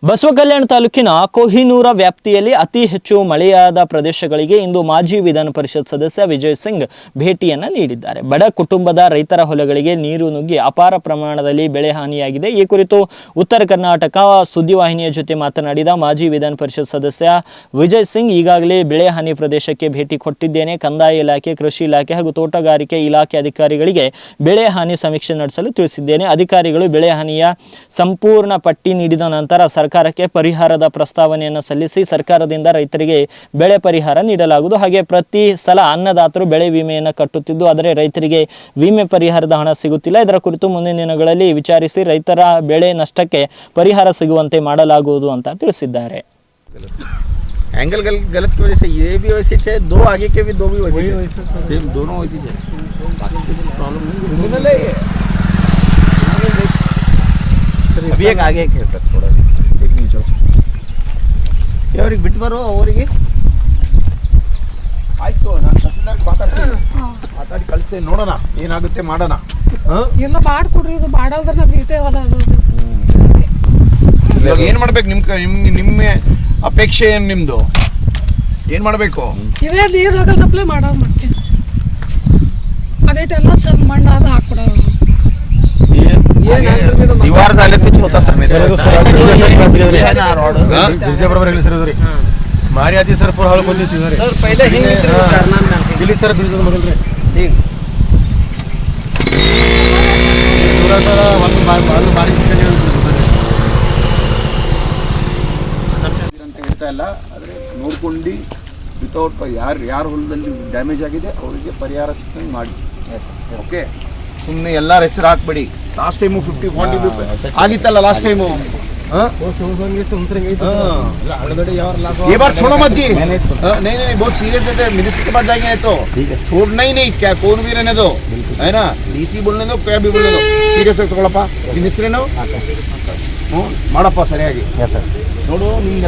ಬಸವಕಲ್ಯಾಣ ತಾಲೂಕಿನ ಕೊಹಿನೂರ ವ್ಯಾಪ್ತಿಯಲ್ಲಿ ಅತಿ ಹೆಚ್ಚು ಮಳೆಯಾದ ಪ್ರದೇಶಗಳಿಗೆ ಇಂದು ಮಾಜಿ ವಿಧಾನ ಪರಿಷತ್ ಸದಸ್ಯ ವಿಜಯ್ ಸಿಂಗ್ ಭೇಟಿಯನ್ನು ನೀಡಿದ್ದಾರೆ. ಬಡ ಕುಟುಂಬದ ರೈತರ ಹೊಲಗಳಿಗೆ ನೀರು ನುಗ್ಗಿ ಅಪಾರ ಪ್ರಮಾಣದಲ್ಲಿ ಬೆಳೆ ಹಾನಿಯಾಗಿದೆ. ಈ ಕುರಿತು ಉತ್ತರ ಕರ್ನಾಟಕ ಸುದ್ದಿವಾಹಿನಿಯ ಜೊತೆ ಮಾತನಾಡಿದ ಮಾಜಿ ವಿಧಾನ ಪರಿಷತ್ ಸದಸ್ಯ ವಿಜಯ್ ಸಿಂಗ್, ಈಗಾಗಲೇ ಬೆಳೆ ಹಾನಿ ಪ್ರದೇಶಕ್ಕೆ ಭೇಟಿ ಕೊಟ್ಟಿದ್ದೇನೆ. ಕಂದಾಯ ಇಲಾಖೆ, ಕೃಷಿ ಇಲಾಖೆ ಹಾಗೂ ತೋಟಗಾರಿಕೆ ಇಲಾಖೆ ಅಧಿಕಾರಿಗಳಿಗೆ ಬೆಳೆ ಹಾನಿ ಸಮೀಕ್ಷೆ ನಡೆಸಲು ತಿಳಿಸಿದ್ದೇನೆ. ಅಧಿಕಾರಿಗಳು ಬೆಳೆ ಹಾನಿಯ ಸಂಪೂರ್ಣ ಪಟ್ಟಿ ನೀಡಿದ ನಂತರ ಸರ್ಕಾರಕ್ಕೆ ಪರಿಹಾರದ ಪ್ರಸ್ತಾವನೆಯನ್ನು ಸಲ್ಲಿಸಿ ಸರ್ಕಾರದಿಂದ ರೈತರಿಗೆ ಬೆಳೆ ಪರಿಹಾರ ನೀಡಲಾಗುವುದು. ಹಾಗೆ ಪ್ರತಿ ಸಲ ಅನ್ನದಾತರು ಬೆಳೆ ವಿಮೆಯನ್ನು ಕಟ್ಟುತ್ತಿದ್ದು, ಆದರೆ ರೈತರಿಗೆ ವಿಮೆ ಪರಿಹಾರದ ಹಣ ಸಿಗುತ್ತಿಲ್ಲ. ಇದರ ಕುರಿತು ಮುಂದಿನ ದಿನಗಳಲ್ಲಿ ವಿಚಾರಿಸಿ ರೈತರ ಬೆಳೆ ನಷ್ಟಕ್ಕೆ ಪರಿಹಾರ ಸಿಗುವಂತೆ ಮಾಡಲಾಗುವುದು ಅಂತ ತಿಳಿಸಿದ್ದಾರೆ. एंगल गलत की वजह से ये भी वैसे है, दो आगे के भी दो भी वैसे सेम दोनों वैसे है. अभी एक आगे है सर, थोड़ा एक मिनट ಅವ್ರಿಗೆ ಬಿಟ್ಟು ಬರೋ ಅವರಿಗೆ ಆಯ್ತು. ನಾನು ತಹಸೀಲ್ದಾರ್ಗೆ ಮಾತಾಡಿ ಕಳಿಸ್ತೇನೆ, ನೋಡೋಣ ಏನಾಗುತ್ತೆ ಮಾಡೋಣ. ಎಲ್ಲ ಮಾಡ್ಕೊಡ್ರಿ, ಇದು ಮಾಡಲ್ದ್ರೆ ನಾವು ಇರ್ತೇವಲ್ಲ. ಅದು ಇವಾಗ ಏನು ಮಾಡ್ಬೇಕು? ನಿಮ್ಮ ಅಪೇಕ್ಷೆ ಏನು? ನಿಮ್ಮದು ಏನು ಮಾಡಬೇಕು? ಇದೇ ನೀರು ಹೋಗಲ್ದಪ್ಲೆ ಮಾಡೋದು. ಮತ್ತೆ ಅದೇಟೆಲ್ಲ ಚಂದ ಮಣ್ಣು ಅದು ಹಾಕ್ಕೊಡೋದು. दीवार झाले कुछ होता सर मेरे मारी आती सर पूर हळ कोणती सर पहिले दिली सर ब्रिज मधून रे ಒಂದು ಮಾರಿ ಅಂತ ಹೇಳ್ತಾ ಇಲ್ಲ, ಆದರೆ ನೋಡ್ಕೊಂಡು ವಿತೌಟ್ ಯಾರ ಹೊಲದಲ್ಲಿ ಡ್ಯಾಮೇಜ್ ಆಗಿದೆ ಅವರಿಗೆ ಪರಿಹಾರ ಸಿಕ್ಕಂಗೆ ಮಾಡಿ. ಓಕೆ, ಸುಮ್ಮನೆ ಎಲ್ಲರ ಹೆಸರು ಹಾಕ್ಬೇಡಿ. ಲಾಸ್ಟ್ ಟೈಮು 50-40 ಆಗಿತ್ತಲ್ಲ ಲಾಸ್ಟ್ ಟೈಮು. ये बार छोड़ो मत जी. नहीं बहुत सीरियस है. मिनिस्टर के पास जाएंगे तो छोड़ना ही नहीं. क्या कौन भी रहने दो, है ना. डीसी बोलने दो, क्या भी बोलने दो. सीरियस ಆಗಿ ತಗೊಳಪ್ಪ. ನಿಮ್ಮ ಹೆಸರೇನು? ಮಾಡಪ್ಪ ಸರಿಯಾಗಿ ನೋಡು. ನಿಮ್ಗೆಲ್ಲ